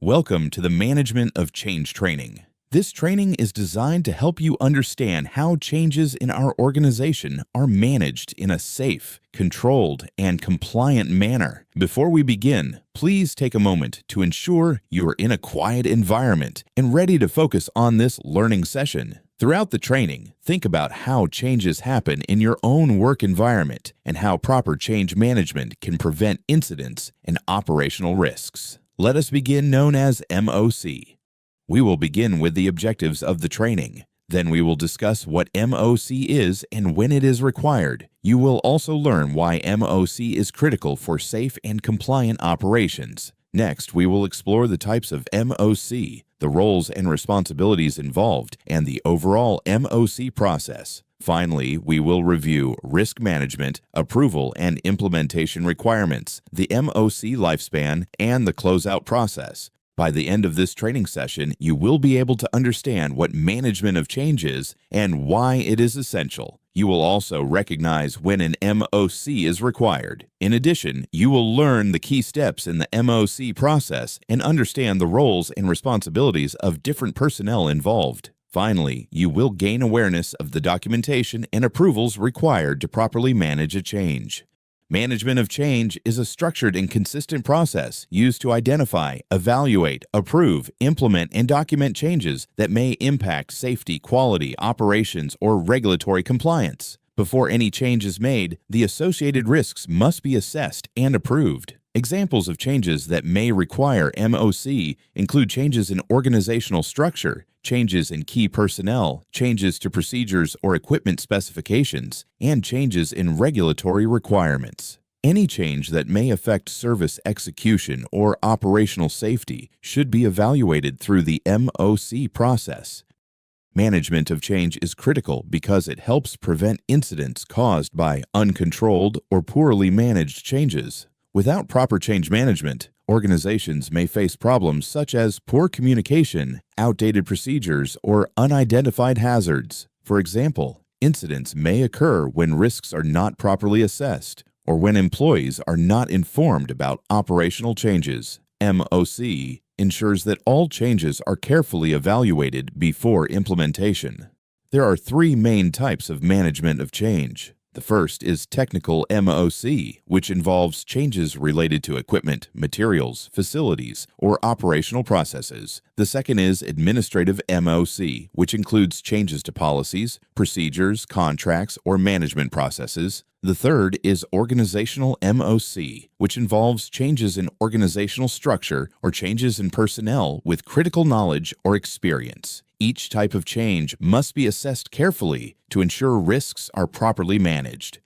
Welcome to the Management of Change training. This training is designed to help you understand how changes in our organization are managed in a safe, controlled, and compliant manner. Before we begin, please take a moment to ensure you are in a quiet environment and ready to focus on this learning session. Throughout the training, think about how changes happen in your own work environment and how proper change management can prevent incidents and operational risks. Let us begin known as MOC. We will begin with the objectives of the training. Then we will discuss what MOC is and when it is required. You will also learn why MOC is critical for safe and compliant operations. Next, we will explore the types of MOC, the roles and responsibilities involved, and the overall MOC process. Finally, we will review risk management, approval and implementation requirements, the MOC lifespan, and the closeout process. By the end of this training session, you will be able to understand what management of change is and why it is essential. You will also recognize when an MOC is required. In addition, you will learn the key steps in the MOC process and understand the roles and responsibilities of different personnel involved. Finally, you will gain awareness of the documentation and approvals required to properly manage a change. Management of change is a structured and consistent process used to identify, evaluate, approve, implement, and document changes that may impact safety, quality, operations, or regulatory compliance. Before any change is made, the associated risks must be assessed and approved. Examples of changes that may require MOC include changes in organizational structure, changes in key personnel, changes to procedures or equipment specifications, and changes in regulatory requirements. Any change that may affect service execution or operational safety should be evaluated through the MOC process. Management of change is critical because it helps prevent incidents caused by uncontrolled or poorly managed changes. Without proper change management, organizations may face problems such as poor communication, outdated procedures, or unidentified hazards. For example, incidents may occur when risks are not properly assessed or when employees are not informed about operational changes. MOC ensures that all changes are carefully evaluated before implementation. There are three main types of management of change. The first is technical MOC, which involves changes related to equipment, materials, facilities, or operational processes. The second is administrative MOC, which includes changes to policies, procedures, contracts, or management processes. The third is organizational MOC, which involves changes in organizational structure or changes in personnel with critical knowledge or experience. Each type of change must be assessed carefully to ensure risks are properly managed.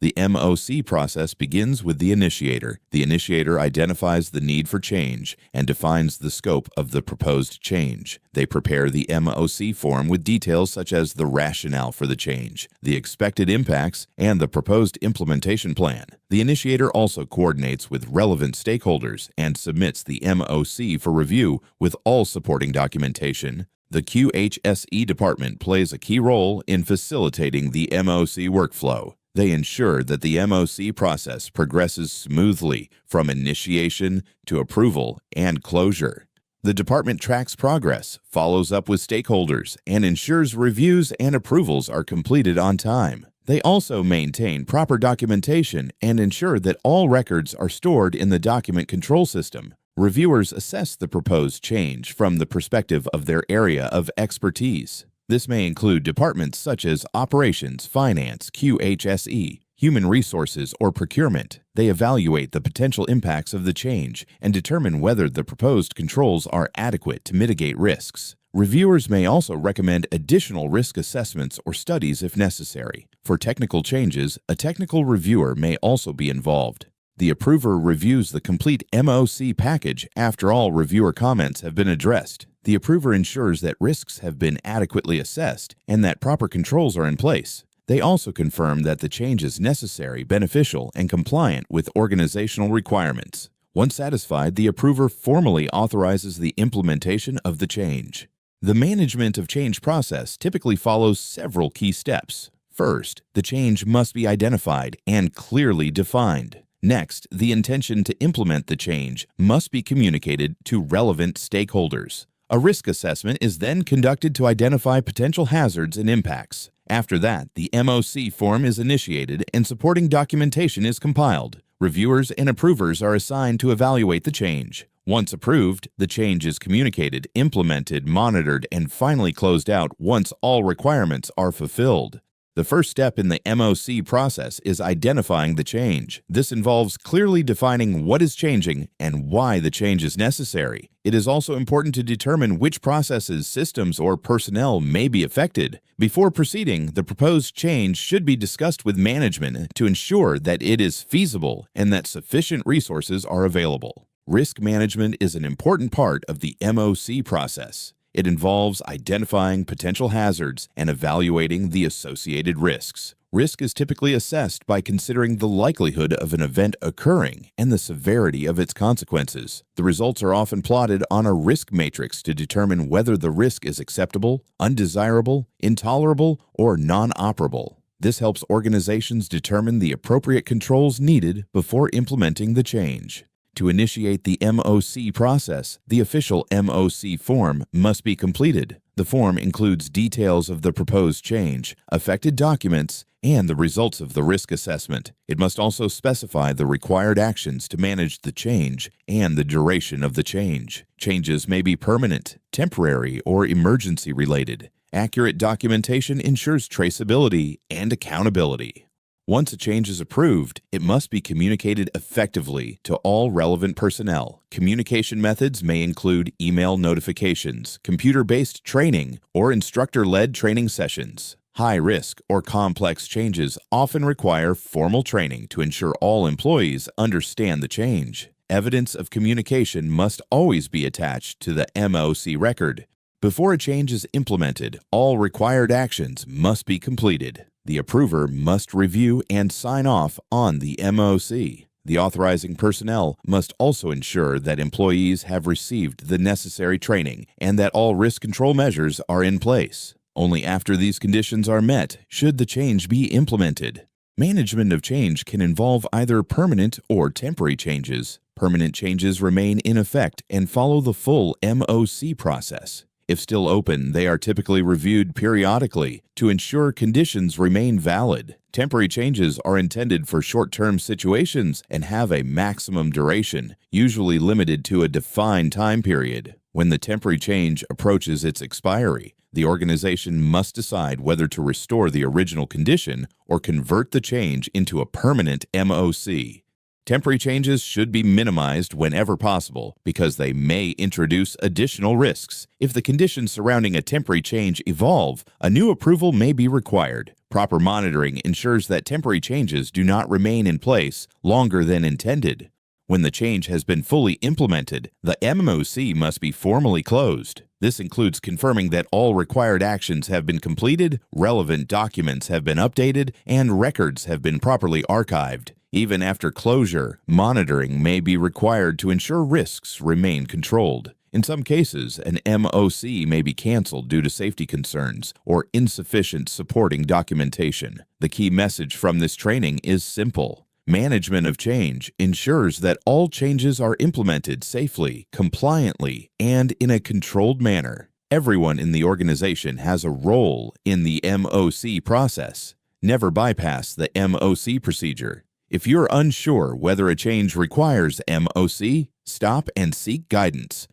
The MOC process begins with the initiator. The initiator identifies the need for change and defines the scope of the proposed change. They prepare the MOC form with details such as the rationale for the change, the expected impacts, and the proposed implementation plan. The initiator also coordinates with relevant stakeholders and submits the MOC for review with all supporting documentation. The QHSE department plays a key role in facilitating the MOC workflow. They ensure that the MOC process progresses smoothly from initiation to approval and closure. The department tracks progress, follows up with stakeholders, and ensures reviews and approvals are completed on time. They also maintain proper documentation and ensure that all records are stored in the document control system. Reviewers assess the proposed change from the perspective of their area of expertise. This may include departments such as operations, finance, QHSE, human resources, or procurement. They evaluate the potential impacts of the change and determine whether the proposed controls are adequate to mitigate risks. Reviewers may also recommend additional risk assessments or studies if necessary. For technical changes, a technical reviewer may also be involved. The approver reviews the complete MOC package after all reviewer comments have been addressed. The approver ensures that risks have been adequately assessed and that proper controls are in place. They also confirm that the change is necessary, beneficial, and compliant with organizational requirements. Once satisfied, the approver formally authorizes the implementation of the change. The management of change process typically follows several key steps. First, the change must be identified and clearly defined. Next, the intention to implement the change must be communicated to relevant stakeholders. A risk assessment is then conducted to identify potential hazards and impacts. After that, the MOC form is initiated and supporting documentation is compiled. Reviewers and approvers are assigned to evaluate the change. Once approved, the change is communicated, implemented, monitored, and finally closed out once all requirements are fulfilled. The first step in the MOC process is identifying the change. This involves clearly defining what is changing and why the change is necessary. It is also important to determine which processes, systems, or personnel may be affected. Before proceeding, the proposed change should be discussed with management to ensure that it is feasible and that sufficient resources are available. Risk management is an important part of the MOC process. It involves identifying potential hazards and evaluating the associated risks. Risk is typically assessed by considering the likelihood of an event occurring and the severity of its consequences. The results are often plotted on a risk matrix to determine whether the risk is acceptable, undesirable, intolerable, or non-operable. This helps organizations determine the appropriate controls needed before implementing the change. To initiate the MOC process, the official MOC form must be completed. The form includes details of the proposed change, affected documents, and the results of the risk assessment. It must also specify the required actions to manage the change and the duration of the change. Changes may be permanent, temporary, or emergency related. Accurate documentation ensures traceability and accountability. Once a change is approved, it must be communicated effectively to all relevant personnel. Communication methods may include email notifications, computer-based training, or instructor-led training sessions. High-risk or complex changes often require formal training to ensure all employees understand the change. Evidence of communication must always be attached to the MOC record. Before a change is implemented, all required actions must be completed. The approver must review and sign off on the MOC. The authorizing personnel must also ensure that employees have received the necessary training and that all risk control measures are in place. Only after these conditions are met should the change be implemented. Management of change can involve either permanent or temporary changes. Permanent changes remain in effect and follow the full MOC process. If still open, they are typically reviewed periodically to ensure conditions remain valid. Temporary changes are intended for short-term situations and have a maximum duration, usually limited to a defined time period. When the temporary change approaches its expiry, the organization must decide whether to restore the original condition or convert the change into a permanent MOC. Temporary changes should be minimized whenever possible because they may introduce additional risks. If the conditions surrounding a temporary change evolve, a new approval may be required. Proper monitoring ensures that temporary changes do not remain in place longer than intended. When the change has been fully implemented, the MOC must be formally closed. This includes confirming that all required actions have been completed, relevant documents have been updated, and records have been properly archived. Even after closure, monitoring may be required to ensure risks remain controlled. In some cases, an MOC may be canceled due to safety concerns or insufficient supporting documentation. The key message from this training is simple. Management of change ensures that all changes are implemented safely, compliantly, and in a controlled manner. Everyone in the organization has a role in the MOC process. Never bypass the MOC procedure. If you're unsure whether a change requires MOC, stop and seek guidance.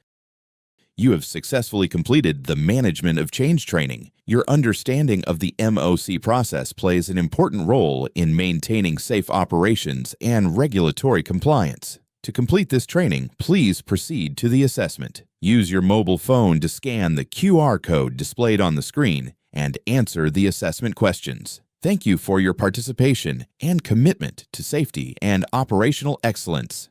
You have successfully completed the Management of Change training. Your understanding of the MOC process plays an important role in maintaining safe operations and regulatory compliance. To complete this training, please proceed to the assessment. Use your mobile phone to scan the QR code displayed on the screen and answer the assessment questions. Thank you for your participation and commitment to safety and operational excellence.